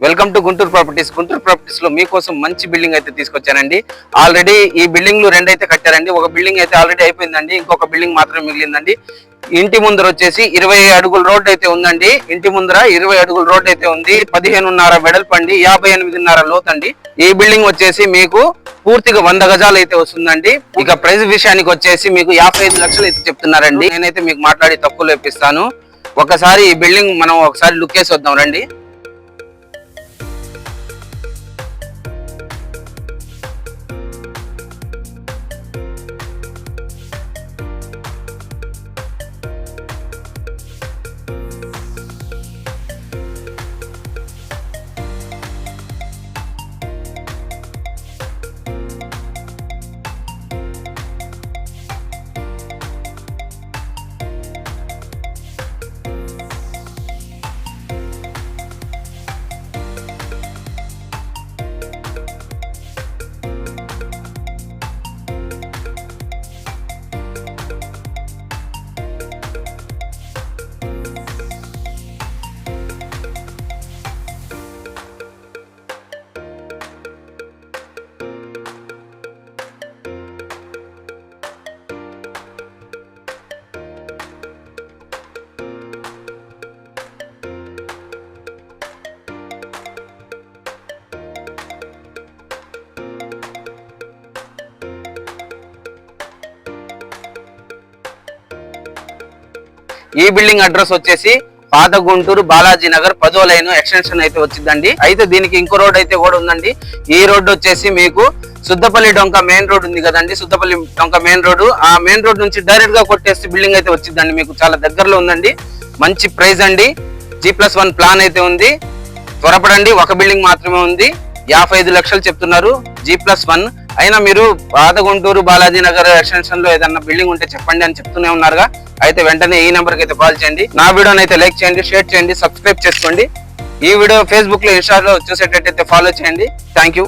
Welcome to Guntur properties. Guntur properties లో మీకోసం మంచి బిల్డింగ్ అయితే తీసుకొచ్చానండి. ఆల్రెడీ ఈ బిల్డింగ్లు రెండు అయితే కట్టారండి. ఒక బిల్డింగ్ అయితే ఆల్రెడీ అయిపోయిందండి, ఇంకొక బిల్డింగ్ మాత్రమే మిగిలిందండి. ఇంటి ముందర వచ్చేసి 20 అడుగుల రోడ్ అయితే ఉందండి. ఇంటి ముందర 20 అడుగుల రోడ్ అయితే ఉంది. 15.5 వెడల్పండి, 58.5 లోతండి. ఈ బిల్డింగ్ వచ్చేసి మీకు పూర్తిగా 100 గజాలు అయితే వస్తుందండి. ఇక ప్రైస్ విషయానికి వచ్చేసి మీకు 55 లక్షలు అయితే చెప్తున్నారండి. నేనైతే మీకు మాట్లాడి తక్కువలో ఇప్పిస్తాను. ఒకసారి ఈ బిల్డింగ్ మనం ఒకసారి లుక్ వేసి వద్దాం రండి. ఈ బిల్డింగ్ అడ్రస్ వచ్చేసి పాత గుంటూరు బాలాజీ నగర్ 10వ లైన్ ఎక్స్టెన్షన్ అయితే వచ్చిందండి. అయితే దీనికి ఇంకో రోడ్ అయితే కూడా ఉందండి. ఈ రోడ్ వచ్చేసి మీకు సుద్దపల్లి డొంక మెయిన్ రోడ్ ఉంది కదండి, సుద్దపల్లి డొంక మెయిన్ రోడ్, ఆ మెయిన్ రోడ్ నుంచి డైరెక్ట్ గా కొట్టేసి బిల్డింగ్ అయితే వచ్చిందండి. మీకు చాలా దగ్గరలో ఉందండి. మంచి ప్రైస్ అండి. G+1 ప్లాన్ అయితే ఉంది. త్వరపడండి, ఒక బిల్డింగ్ మాత్రమే ఉంది. 55 లక్షలు చెప్తున్నారు G+1. అయినా మీరు పాత గుంటూరు బాలాజీ నగర్ ఎక్స్టెన్షన్ లో ఏదన్నా బిల్డింగ్ ఉంటే చెప్పండి అని చెప్తూనే ఉన్నారుగా. అయితే వెంటనే ఈ నెంబర్కి అయితే కాల్ చేయండి. నా వీడియోని అయితే లైక్ చేయండి, షేర్ చేయండి, సబ్స్క్రైబ్ చేసుకోండి. ఈ వీడియో ఫేస్బుక్ లో, ఇన్స్టాలో చూసేటట్టయితే ఫాలో చేయండి. Thank you.